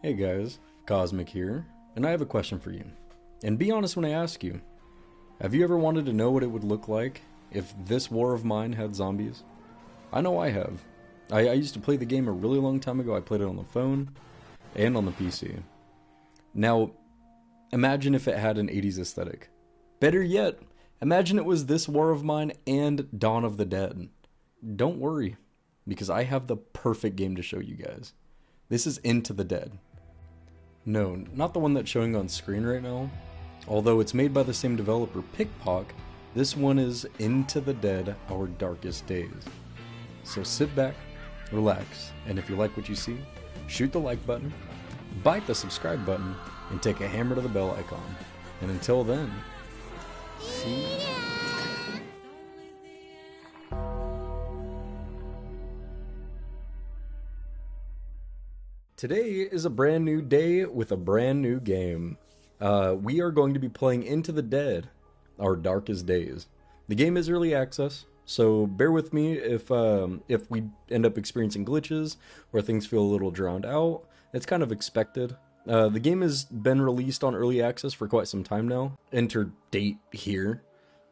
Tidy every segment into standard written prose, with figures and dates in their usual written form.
Hey guys, Cosmic here, and I have a question for you. And be honest when I ask you. Have you ever wanted to know what it would look like if this war of mine had zombies? I know I have. I used to play the game a really long time ago. I played it on the phone and on the PC. Now, imagine if it had an 80s aesthetic. Better yet, imagine it was this war of mine and Dawn of the Dead. Don't worry, because I have the perfect game to show you guys. This is Into the Dead. No, not the one that's showing on screen right now. Although it's made by the same developer, Pickpock, this one is Into the Dead, Our Darkest Days. So sit back, relax, and if you like what you see, shoot the like button, bite the subscribe button, and take a hammer to the bell icon. And until then, see you. Today is a brand new day with a brand new game. We are going to be playing Into the Dead, Our Darkest Days. The game is early access, so bear with me if we end up experiencing glitches or things feel a little drowned out. It's kind of expected. The game has been released on early access for quite some time now. Enter date here.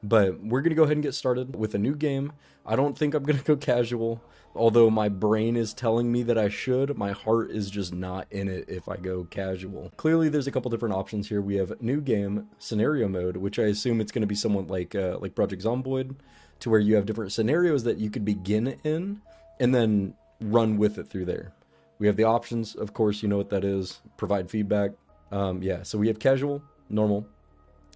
But we're going to go ahead and get started with a new game. I don't think I'm going to go casual. Although my brain is telling me that I should, my heart is just not in it if I go casual. Clearly, there's a couple different options here. We have new game, scenario mode, which I assume it's going to be somewhat like Project Zomboid, to where you have different scenarios that you could begin in, and then run with it through there. We have the options, of course, you know what that is, provide feedback. So we have casual, normal,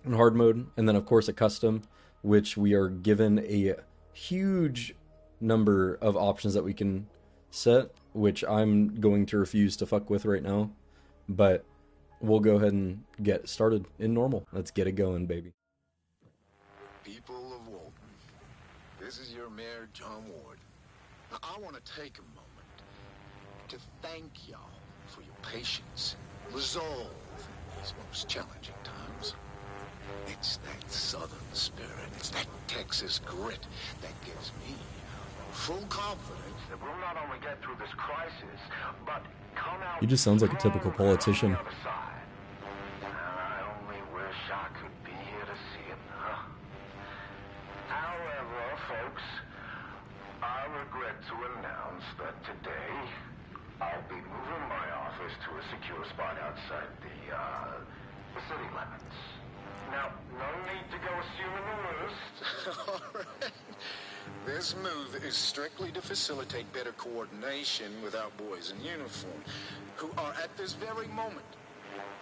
and hard mode, and then of course a custom, which we are given a huge number of options that we can set, which I'm going to refuse to fuck with right now, but we'll go ahead and get started in normal. Let's get it going, baby. People of Walton, this is your mayor, John Ward. Now, I want to take a moment to thank y'all for your patience, resolve in these most challenging times. It's that Southern spirit, it's that Texas grit that gives me full confidence that we'll not only get through this crisis, but come out. He just sounds like a typical politician. I only wish I could be here to see it. However, folks, I regret to announce that today I'll be moving my office to a secure spot outside the city limits. Now, no need to go assuming the worst. All right. This move is strictly to facilitate better coordination with our boys in uniform, who are at this very moment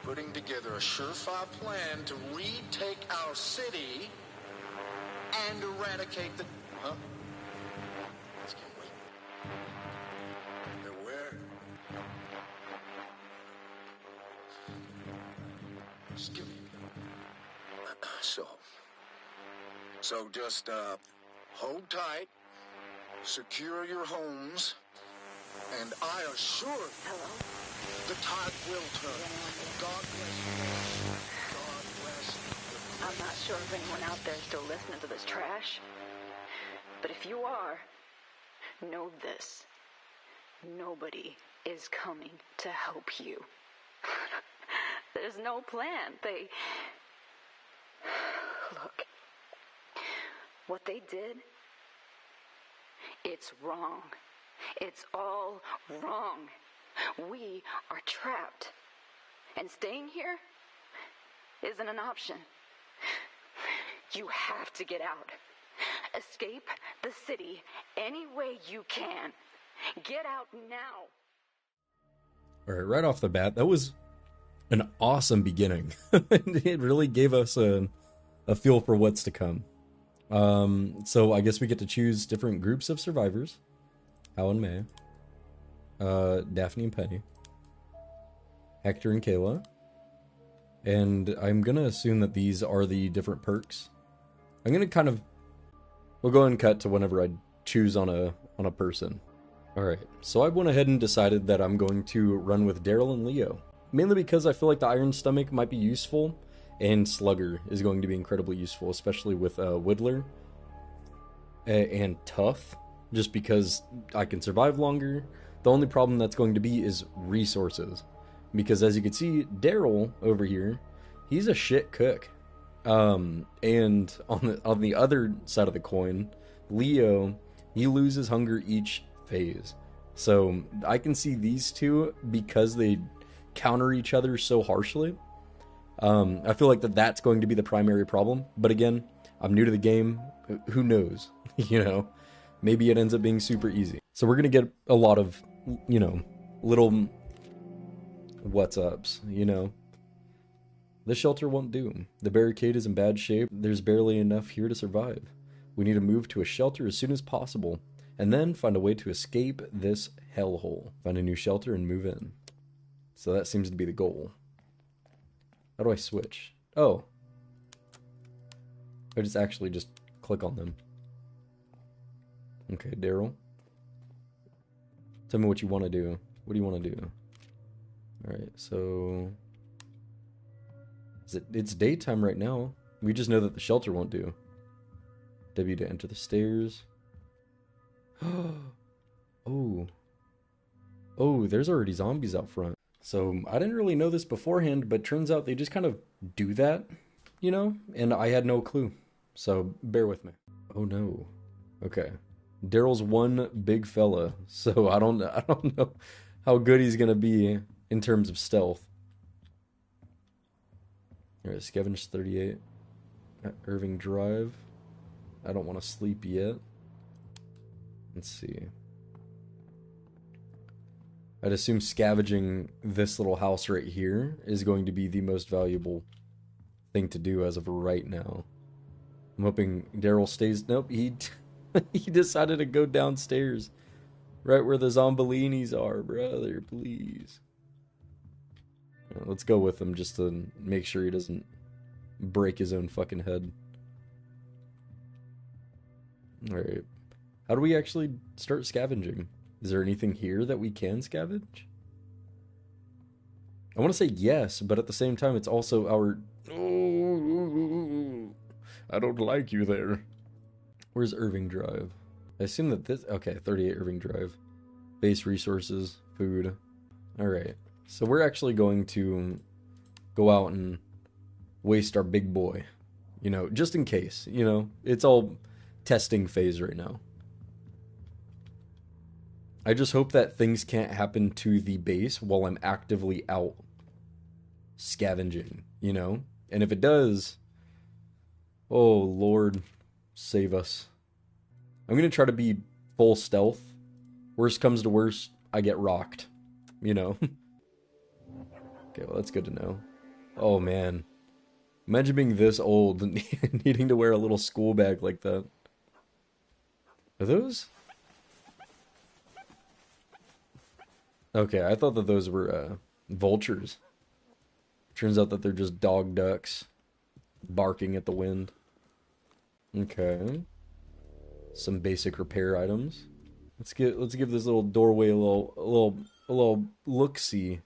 putting together a surefire plan to retake our city and eradicate the... Huh? Let's get wait. They're where? Just give me... So just, hold tight, secure your homes, and I assure you, the tide will turn. God bless you. God bless you. I'm not sure if anyone out there is still listening to this trash, but if you are, know this. Nobody is coming to help you. There's no plan. Look, what they did, it's wrong. It's all wrong. We are trapped. And staying here isn't an option. You have to get out. Escape the city any way you can. Get out now. All right, right off the bat, that was an awesome beginning. It really gave us a feel for what's to come. So I guess we get to choose different groups of survivors. Hal and May, Daphne and Penny, Hector and Kayla, and I'm gonna assume that these are the different perks. I'm gonna we'll go ahead and cut to whenever I choose on a person. Alright, so I went ahead and decided that I'm going to run with Darrel and Leo, mainly because I feel like the Iron Stomach might be useful, and Slugger is going to be incredibly useful, especially with Whittler and Tough, just because I can survive longer. The only problem that's going to be is resources. because as you can see, Darrel over here, he's a shit cook. And on the other side of the coin, Leo, he loses hunger each phase. So I can see these two, because they counter each other so harshly. I feel like that's going to be the primary problem. But again, I'm new to the game. Who knows? You know, maybe it ends up being super easy. So we're going to get a lot of, you know, little what's ups, you know. The shelter won't do. The barricade is in bad shape. There's barely enough here to survive. We need to move to a shelter as soon as possible, and then find a way to escape this hellhole. Find a new shelter and move in. So that seems to be the goal. How do I switch? Oh. I just click on them. Okay, Darrel. Tell me what you want to do. What do you want to do? Alright, so... It's daytime right now. We just know that the shelter won't do. W to enter the stairs. Oh. Oh, there's already zombies out front. So, I didn't really know this beforehand, but turns out they just kind of do that, you know? And I had no clue. So, bear with me. Oh no. Okay. Darrel's one big fella, so I don't know how good he's gonna be in terms of stealth. Alright, scavenge 38 at Irving Drive. I don't want to sleep yet. Let's see. I'd assume scavenging this little house right here is going to be the most valuable thing to do as of right now. I'm hoping Darrel stays. Nope, he decided to go downstairs, right where the zombolinis are, brother. Please. Let's go with him just to make sure he doesn't break his own fucking head. Alright. How do we actually start scavenging? Is there anything here that we can scavenge? I want to say yes, but at the same time, it's also our... Oh, I don't like you there. Where's Irving Drive? I assume that this... Okay, 38 Irving Drive. Base resources, food. Alright. So we're actually going to go out and waste our big boy, you know, just in case, you know, it's all testing phase right now. I just hope that things can't happen to the base while I'm actively out scavenging, you know, and if it does, oh Lord, save us. I'm going to try to be full stealth. Worst comes to worst, I get rocked, you know. Okay, well, that's good to know. Oh, man. Imagine being this old and needing to wear a little school bag like that. Are those? Okay, I thought that those were vultures. Turns out that they're just dog ducks barking at the wind. Okay. Some basic repair items. Let's give this little doorway a little look-see.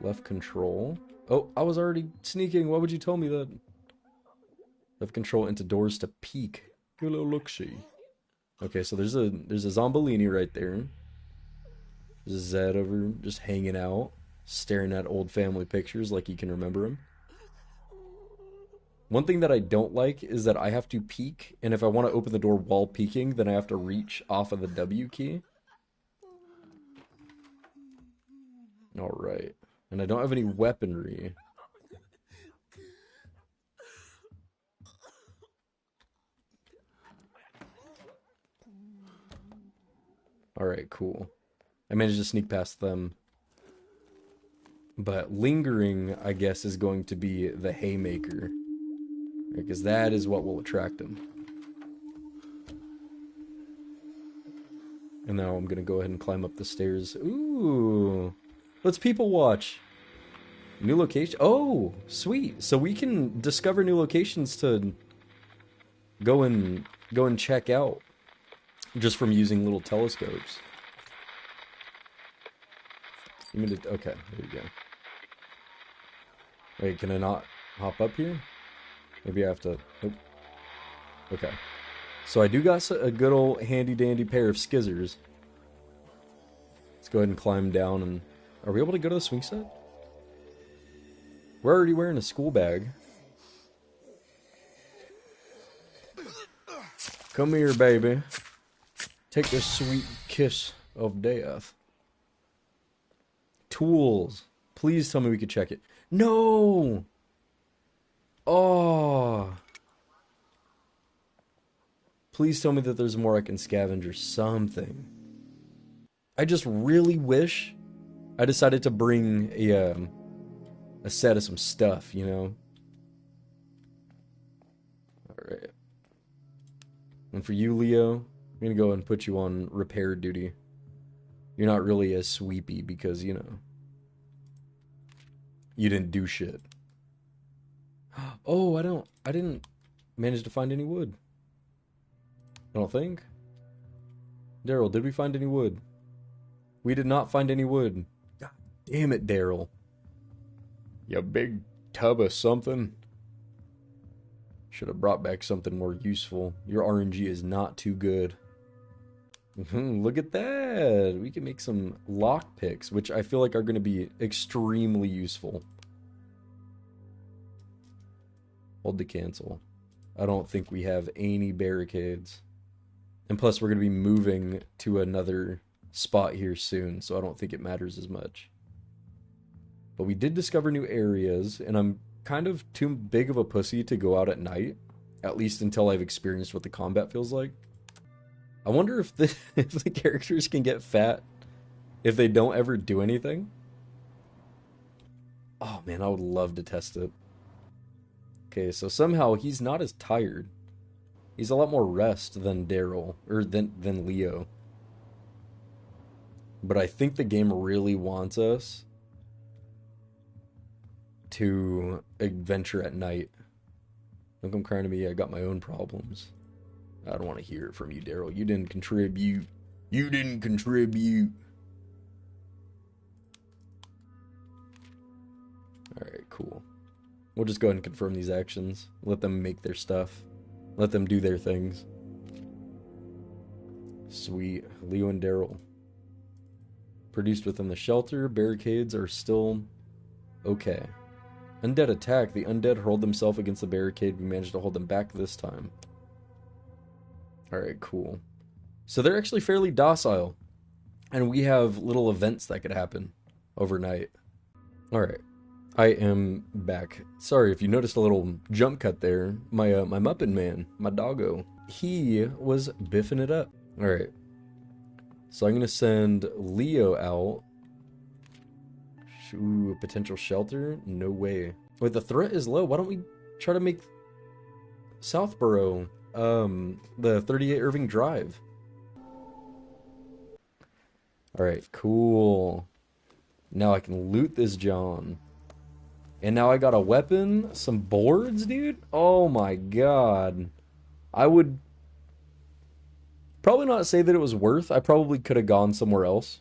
Left control. Oh, I was already sneaking. Why would you tell me that? Left control into doors to peek. Give a little look-see. Okay, so there's a zombolini right there. There's a Zed over just hanging out, staring at old family pictures like he can remember them. One thing that I don't like is that I have to peek, and if I want to open the door while peeking, then I have to reach off of the W key. Alright. And I don't have any weaponry. Alright, cool. I managed to sneak past them. But lingering, I guess, is going to be the haymaker. Because that is what will attract him. And now I'm going to go ahead and climb up the stairs. Ooh! Let's people watch. New location. Oh, sweet. So we can discover new locations to go and check out just from using little telescopes. Okay, there you go. Wait, can I not hop up here? Maybe I have to... Nope. Okay. So I do got a good old handy dandy pair of skizzers. Let's go ahead and climb down and... Are we able to go to the swing set? We're already wearing a school bag. Come here, baby. Take this sweet kiss of death. Tools. Please tell me we could check it. No! Oh. Please tell me that there's more I can scavenge or something. I just really wish I decided to bring a set of some stuff, you know? Alright. And for you, Leo, I'm gonna go and put you on repair duty. You're not really as sweepy because, you know, you didn't do shit. Oh, I didn't manage to find any wood. I don't think. Darrel, did we find any wood? We did not find any wood. God damn it, Darrel. You big tub of something. Should have brought back something more useful. Your RNG is not too good. Look at that. We can make some lockpicks, which I feel like are going to be extremely useful. Hold to cancel. I don't think we have any barricades. And plus, we're going to be moving to another spot here soon, so I don't think it matters as much. But we did discover new areas, and I'm kind of too big of a pussy to go out at night, at least until I've experienced what the combat feels like. I wonder if if the characters can get fat if they don't ever do anything. Oh man, I would love to test it. Okay, so somehow he's not as tired. He's a lot more rest than Darrel, or than Leo. But I think the game really wants us to adventure at night. Don't come crying to me, I got my own problems. I don't want to hear it from you, Darrel. You didn't contribute. You didn't contribute. Alright, cool. We'll just go ahead and confirm these actions. Let them make their stuff. Let them do their things. Sweet. Leo and Darrel. Produced within the shelter. Barricades are still okay. Undead attack. The undead hurled themselves against the barricade. We managed to hold them back this time. Alright, cool. So they're actually fairly docile. And we have little events that could happen overnight. Alright. I am back. Sorry if you noticed a little jump cut there. My Muppet man, my doggo, he was biffing it up. Alright. So I'm going to send Leo out. Ooh, potential shelter? No way. Wait, the threat is low. Why don't we try to make Southborough the 38 Irving Drive? Alright, cool. Now I can loot this John. And now I got a weapon, some boards, dude? Oh my god. I would probably not say that it was worth. I probably could have gone somewhere else.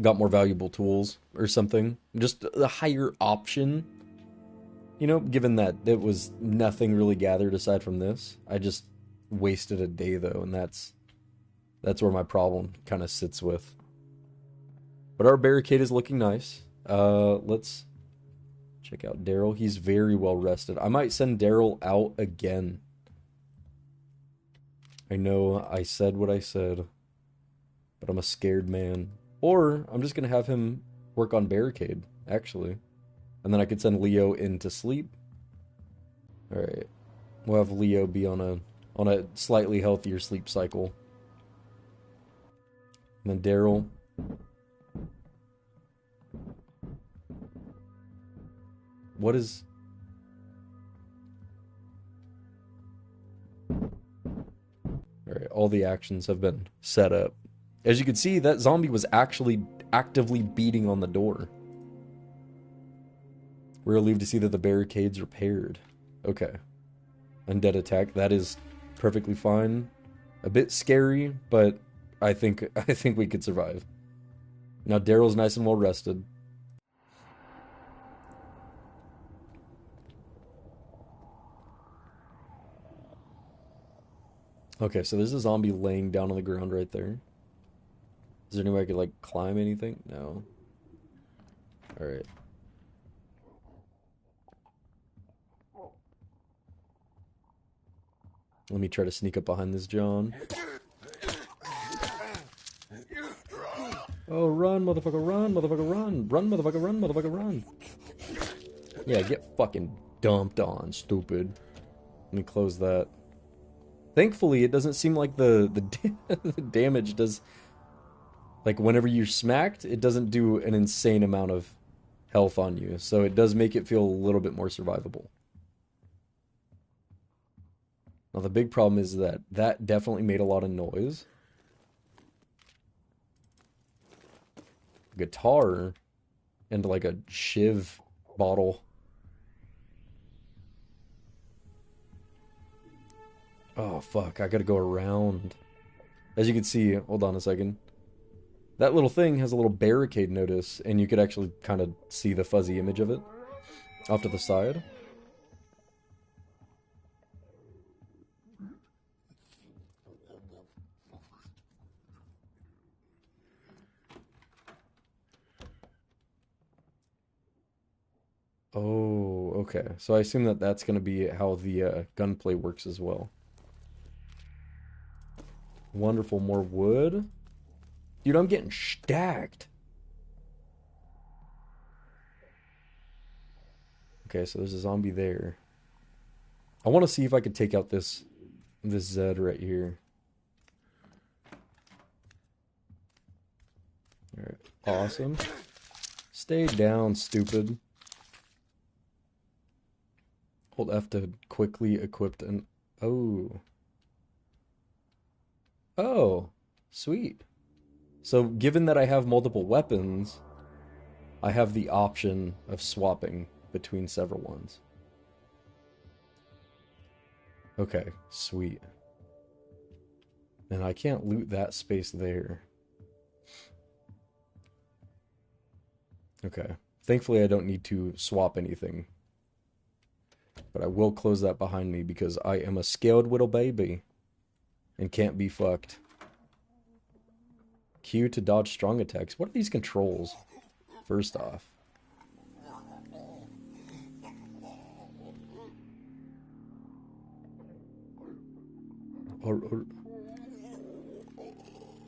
Got more valuable tools or something. Just a higher option. You know, given that it was nothing really gathered aside from this. I just wasted a day though, and that's where my problem kind of sits with. But our barricade is looking nice. Let's check out Darrel. He's very well rested. I might send Darrel out again. I know I said what I said, but I'm a scared man. Or I'm just going to have him work on barricade, actually. And then I could send Leo in to sleep. Alright. We'll have Leo be on a slightly healthier sleep cycle. And then Darrel. What is... Alright, all the actions have been set up. As you can see, that zombie was actually actively beating on the door. We're relieved to see that the barricade's repaired. Okay. Undead attack, that is perfectly fine. A bit scary, but I think we could survive. Now Darrel's nice and well rested. Okay, so there's a zombie laying down on the ground right there. Is there any way I could, like, climb anything? No. Alright. Let me try to sneak up behind this John. Oh, run, motherfucker, run, motherfucker, run. Run, motherfucker, run, motherfucker, run. Yeah, get fucking dumped on, stupid. Let me close that. Thankfully, it doesn't seem like the the damage does... Like, whenever you're smacked, it doesn't do an insane amount of health on you. So it does make it feel a little bit more survivable. Now, the big problem is that that definitely made a lot of noise. Guitar and like a shiv bottle. Oh, fuck. I gotta go around. As you can see, hold on a second. That little thing has a little barricade notice, and you could actually kind of see the fuzzy image of it off to the side. Oh, okay. So I assume that that's going to be how the gunplay works as well. Wonderful, more wood. Dude, I'm getting stacked. Okay, so there's a zombie there. I want to see if I could take out this Zed right here. Alright, awesome. Stay down, stupid. Hold F to quickly equip an... Oh. Oh, sweet. So, given that I have multiple weapons, I have the option of swapping between several ones. Okay, sweet. And I can't loot that space there. Okay. Thankfully, I don't need to swap anything. But I will close that behind me because I am a scaled little baby. And can't be fucked. Q to dodge strong attacks. What are these controls? First off.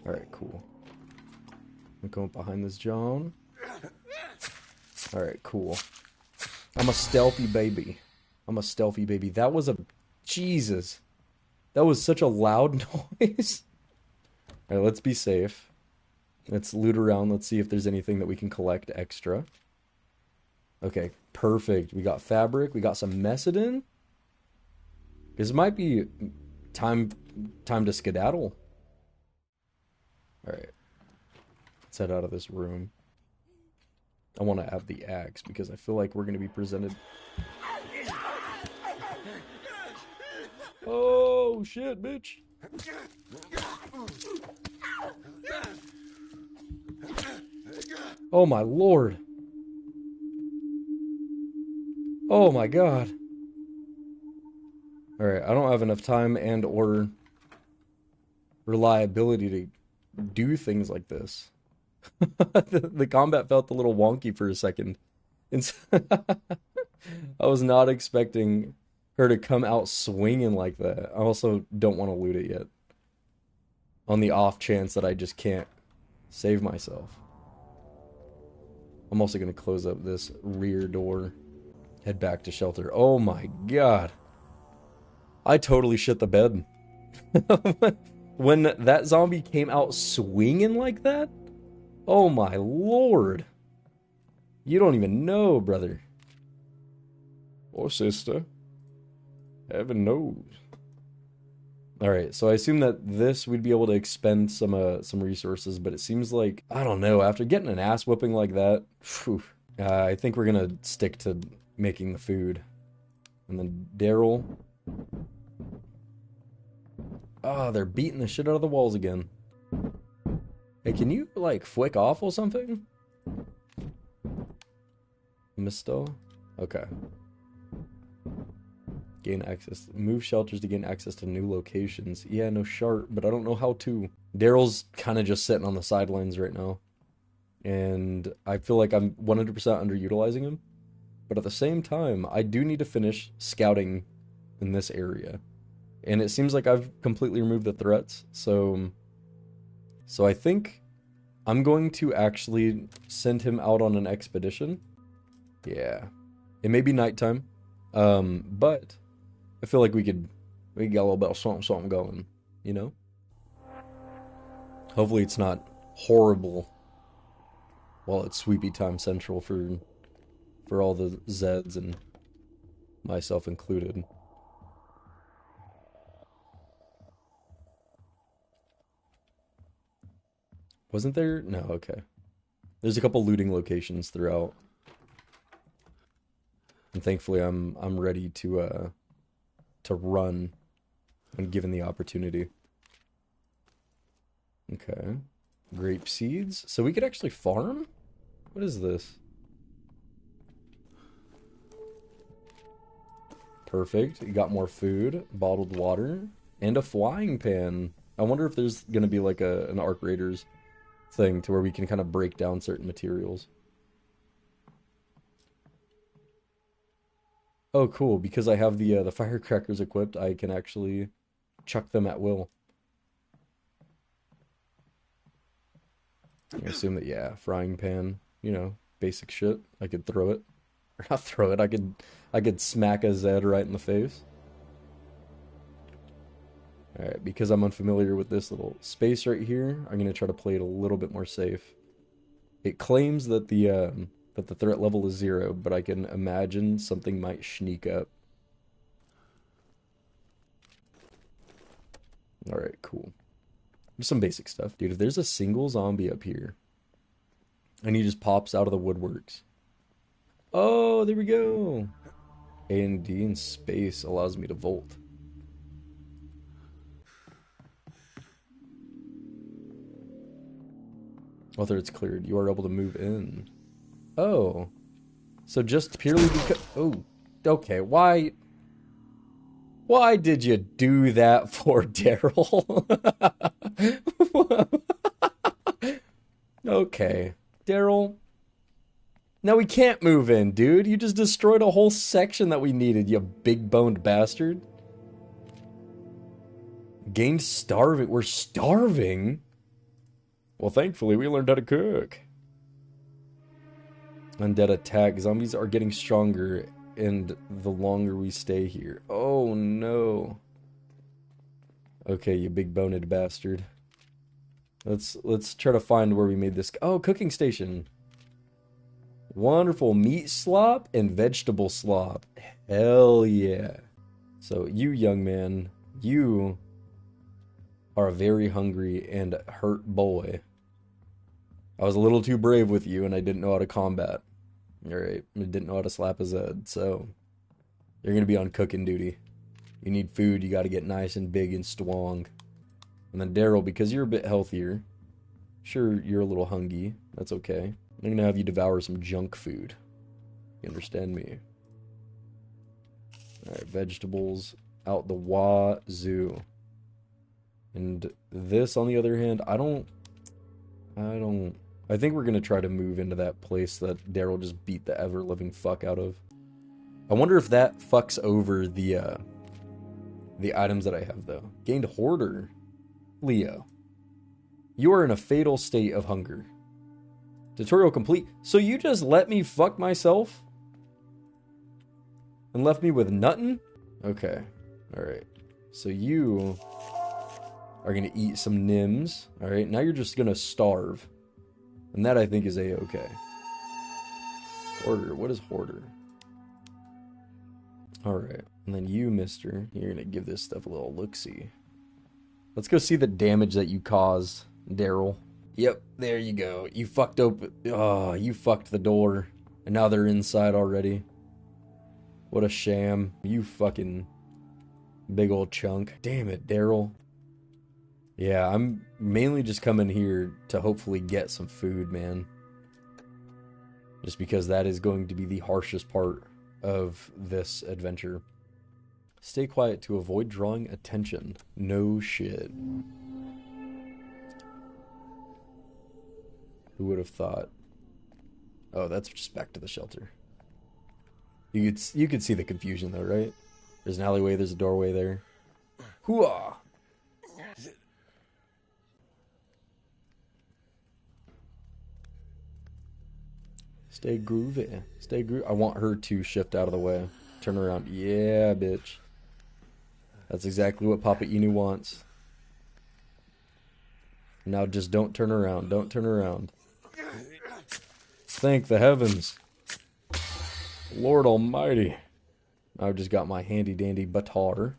Alright, cool. I'm going behind this John. Alright, cool. I'm a stealthy baby. I'm a stealthy baby. That was a... Jesus. That was such a loud noise. Alright, let's be safe. Let's loot around. Let's see if there's anything that we can collect extra. Okay, perfect. We got fabric. We got some Messidin. This might be time to skedaddle. Alright. Let's head out of this room. I want to have the axe because I feel like we're going to be presented... Oh, shit, bitch. Oh, my lord. Oh, my god. Alright, I don't have enough time and or reliability to do things like this. The combat felt a little wonky for a second. I was not expecting her to come out swinging like that. I also don't want to loot it yet. On the off chance that I just can't save myself. I'm also going to close up this rear door. Head back to shelter. Oh my god. I totally shit the bed. When that zombie came out swinging like that? Oh my lord. You don't even know, brother. Or sister. Heaven knows. Alright, so I assume that this we'd be able to expend some resources, but it seems like, I don't know, after getting an ass whooping like that, phew, I think we're gonna stick to making the food. And then Darrel. Ah, they're beating the shit out of the walls again. Hey, can you, like, flick off or something? Misto? Okay. Gain access. Move shelters to gain access to new locations. Yeah, no sharp, but I don't know how to. Darrel's kind of just sitting on the sidelines right now. And I feel like I'm 100% underutilizing him. But at the same time, I do need to finish scouting in this area. And it seems like I've completely removed the threats. So I think I'm going to actually send him out on an expedition. Yeah. It may be nighttime. But I feel like we get a little bit of something going, you know? Hopefully it's not horrible while it's sweepy time central for all the Zeds and myself included. Wasn't there? No, okay. There's a couple looting locations throughout. And thankfully I'm ready to run when given the opportunity. Okay. Grape seeds. So we could actually farm? What is this? Perfect. You got more food, bottled water, and a flying pan. I wonder if there's going to be like an Arc Raiders thing to where we can kind of break down certain materials. Oh, cool. Because I have the firecrackers equipped, I can actually chuck them at will. I assume that, yeah, frying pan, you know, basic shit. I could throw it. Or not throw it, I could smack a Zed right in the face. Alright, because I'm unfamiliar with this little space right here, I'm going to try to play it a little bit more safe. It claims that the threat level is 0, but I can imagine something might sneak up. Alright, cool. Just some basic stuff. Dude, if there's a single zombie up here, and he just pops out of the woodworks. Oh, there we go! A and D in space allows me to volt. Whether it's cleared, you are able to move in. Oh. So just purely because... Oh. Okay, why... Why did you do that for Darrel? Okay. Darrel. Now we can't move in, dude. You just destroyed a whole section that we needed, you big-boned bastard. Gained starving. We're starving? Well, thankfully, we learned how to cook. Undead attack. Zombies are getting stronger, and the longer we stay here. Oh, no. Okay, you big-boned bastard. Let's try to find where we made this. Oh, cooking station. Wonderful meat slop and vegetable slop. Hell yeah. So, you young man, you are a very hungry and hurt boy. I was a little too brave with you, and I didn't know how to combat. Alright, I didn't know how to slap a Zed, so you're gonna be on cooking duty. You need food, you gotta get nice and big and strong. And then Darrel, because you're a bit healthier, sure, you're a little hungry, that's okay. I'm gonna have you devour some junk food. You understand me? Alright, vegetables out the wazoo. And this, on the other hand, I think we're gonna try to move into that place that Darrel just beat the ever-living fuck out of. I wonder if that fucks over the items that I have, though. Gained hoarder. Leo. You are in a fatal state of hunger. Tutorial complete. So you just let me fuck myself? And left me with nothing? Okay. Alright. So you are gonna eat some Nims. Alright, now you're just gonna starve. And that I think is a-okay. Hoarder. What is hoarder? Alright. And then you, mister, you're gonna give this stuff a little look-see. Let's go see the damage that you caused, Darrel. Yep, there you go. You fucked open. Oh, you fucked the door. And now they're inside already. What a sham. You fucking big old chunk. Damn it, Darrel. Yeah, I'm mainly just coming here to hopefully get some food, man. Just because that is going to be the harshest part of this adventure. Stay quiet to avoid drawing attention. No shit. Who would have thought? Oh, that's just back to the shelter. You could see the confusion though, right? There's an alleyway, there's a doorway there. Hooah! Stay groovy. Stay groovy. I want her to shift out of the way. Turn around. Yeah, bitch. That's exactly what Papa Inu wants. Now just don't turn around. Don't turn around. Thank the heavens. Lord Almighty. I've just got my handy dandy batar.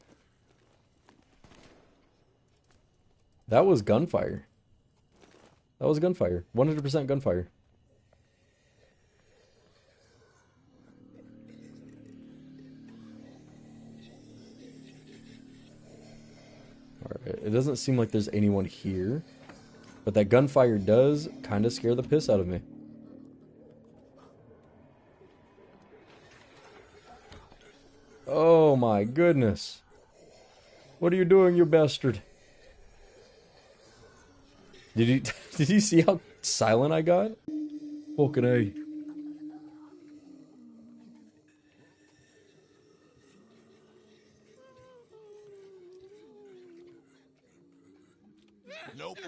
That was gunfire. That was gunfire. 100% gunfire. Alright, it doesn't seem like there's anyone here. But that gunfire does kind of scare the piss out of me. Oh my goodness. What are you doing, you bastard? Did you see how silent I got? Fucking A. Nope.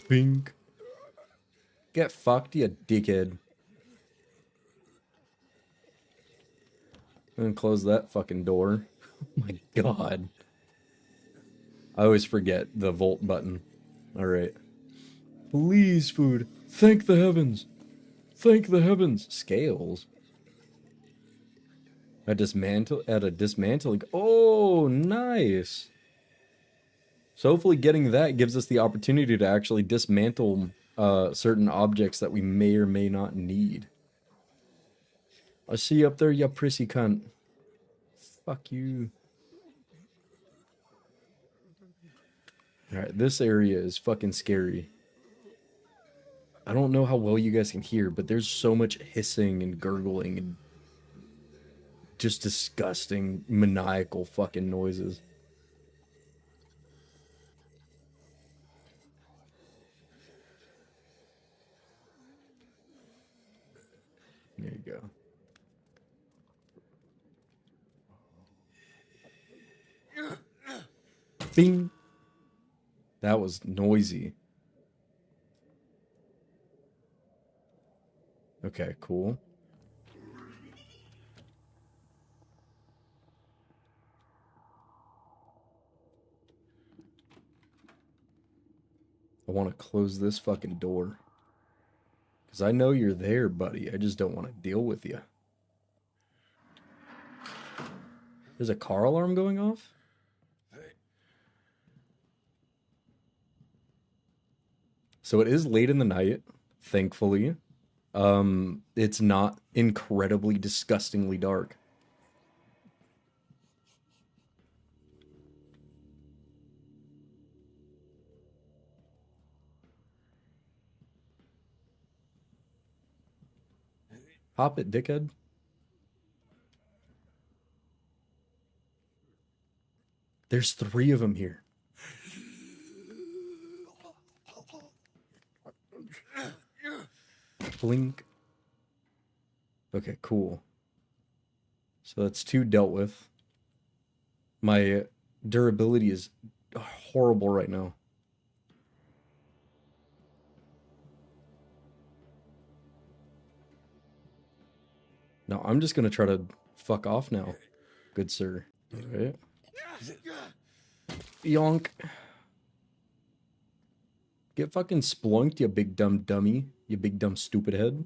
Bink. Get fucked, you dickhead. I'm gonna close that fucking door. Oh my god. I always forget the volt button. Alright. Please, food. Thank the heavens. Thank the heavens. Scales. A dismantling. Oh, nice. So hopefully getting that gives us the opportunity to actually dismantle certain objects that we may or may not need. I see you up there, you prissy cunt. Fuck you. Alright, this area is fucking scary. I don't know how well you guys can hear, but there's so much hissing and gurgling and just disgusting, maniacal fucking noises. There you go. Bing! That was noisy. Okay, cool. I want to close this fucking door. Because I know you're there, buddy. I just don't want to deal with you. There's a car alarm going off? So it is late in the night, thankfully. It's not incredibly disgustingly dark. Hop it, dickhead. There's 3 of them here. Blink. Okay, cool. So that's 2 dealt with. My durability is horrible right now. No, I'm just gonna try to fuck off now. Good sir. Alright. Yonk. Get fucking splunked, you big dumb dummy. You big dumb stupid head.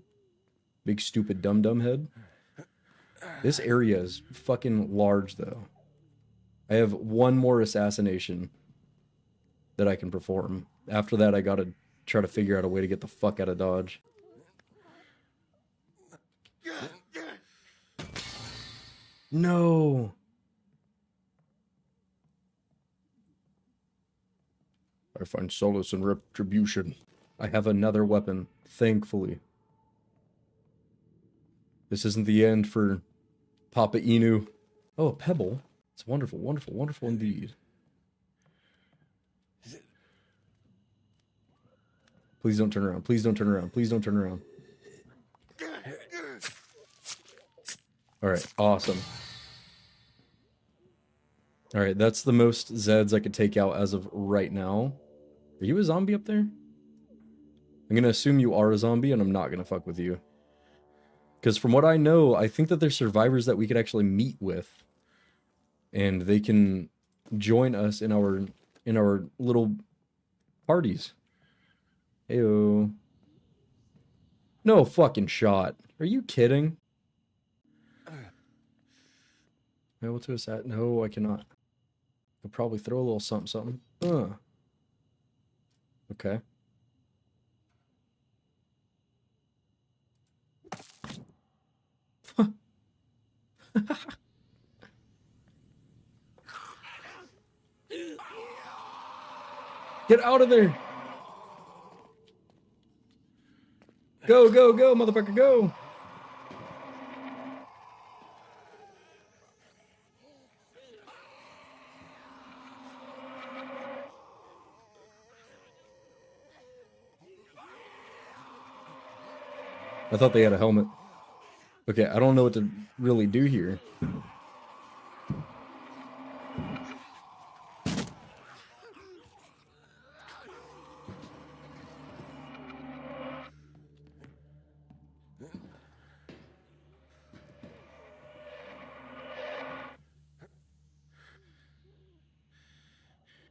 Big stupid dumb dumb head. This area is fucking large though. I have 1 more assassination that I can perform. After that I gotta try to figure out a way to get the fuck out of Dodge. No! I find solace in retribution. I have another weapon, thankfully. This isn't the end for Papa Inu. Oh, a pebble. It's wonderful, wonderful, wonderful indeed. Please don't turn around. Please don't turn around. Please don't turn around. Alright, awesome. Alright, that's the most Zeds I could take out as of right now. Are you a zombie up there? I'm gonna assume you are a zombie, and I'm not gonna fuck with you. Because from what I know, I think that there's survivors that we could actually meet with. And they can join us in our little parties. Heyo. No fucking shot. Are you kidding? Able to us at? No, I cannot. I'll probably throw a little something, something. Okay. Get out of there! Go, go, go, motherfucker, go! I thought they had a helmet. Okay, I don't know what to really do here.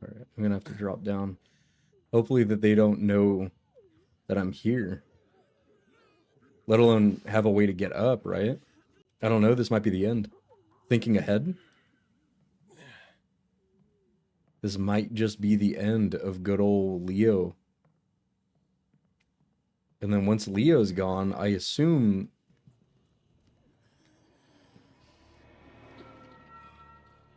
Alright, I'm gonna have to drop down. Hopefully that they don't know that I'm here. Let alone have a way to get up, right? I don't know, this might be the end. Thinking ahead? This might just be the end of good old Leo. And then once Leo's gone, I assume...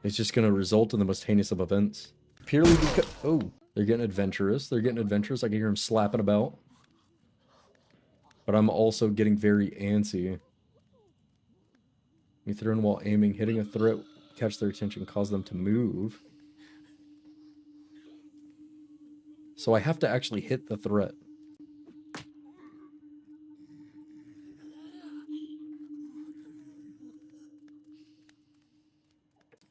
it's just going to result in the most heinous of events. Purely because... oh, they're getting adventurous. They're getting adventurous. I can hear them slapping about. But I'm also getting very antsy. Me thrown while aiming, hitting a threat, catch their attention, cause them to move. So I have to actually hit the threat.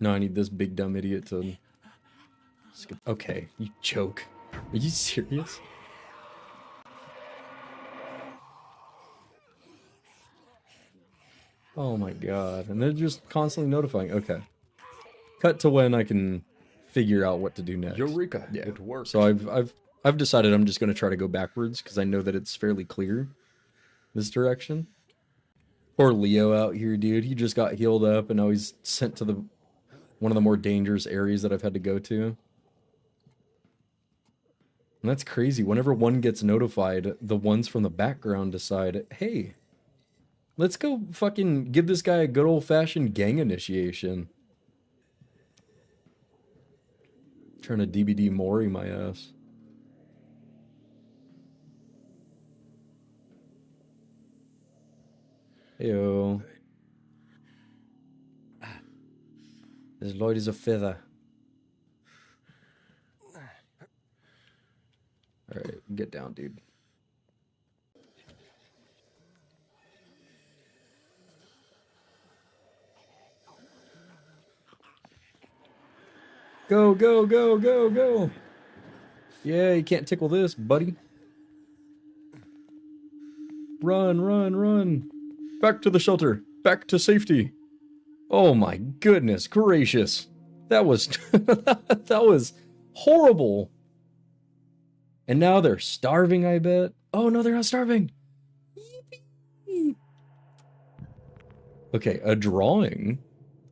No, I need this big dumb idiot to... skip. Okay, you joke. Are you serious? Oh my god. And they're just constantly notifying. Okay. Cut to when I can figure out what to do next. Eureka! Yeah. It worked. So I've decided I'm just going to try to go backwards because I know that it's fairly clear this direction. Poor Leo out here, dude. He just got healed up and now he's sent to the one of the more dangerous areas that I've had to go to. And that's crazy. Whenever one gets notified, the ones from the background decide, hey, let's go fucking give this guy a good old-fashioned gang initiation. Trying to DBD Mori my ass. Heyo. This Lloyd is a feather. Alright, get down, dude. Go, go, go, go, go! Yeah, you can't tickle this, buddy. Run, run, run! Back to the shelter! Back to safety! Oh my goodness gracious! That was... that was horrible! And now they're starving, I bet. Oh no, they're not starving! Yippee. Okay, a drawing.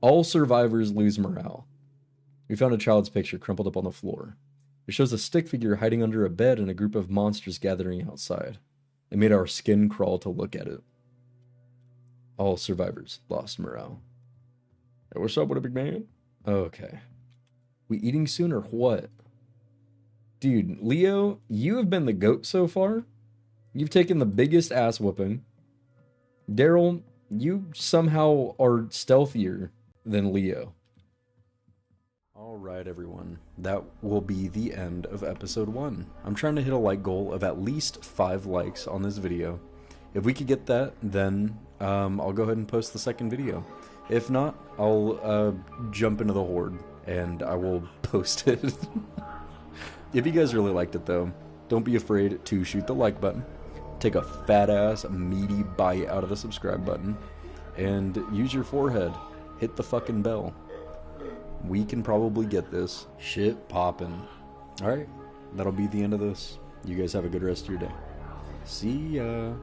All survivors lose morale. We found a child's picture crumpled up on the floor. It shows a stick figure hiding under a bed and a group of monsters gathering outside. It made our skin crawl to look at it. All survivors lost morale. Hey, what's up with a big man? Okay. We eating soon or what? Dude, Leo, you have been the GOAT so far. You've taken the biggest ass whooping. Darrel, you somehow are stealthier than Leo. Alright everyone, that will be the end of episode 1. I'm trying to hit a like goal of at least 5 likes on this video. If we could get that, then I'll go ahead and post the second video. If not, I'll jump into the horde and I will post it. If you guys really liked it though, don't be afraid to shoot the like button, take a fat ass meaty bite out of the subscribe button, and use your forehead, hit the fucking bell. We can probably get this shit poppin'. Alright, that'll be the end of this. You guys have a good rest of your day. See ya.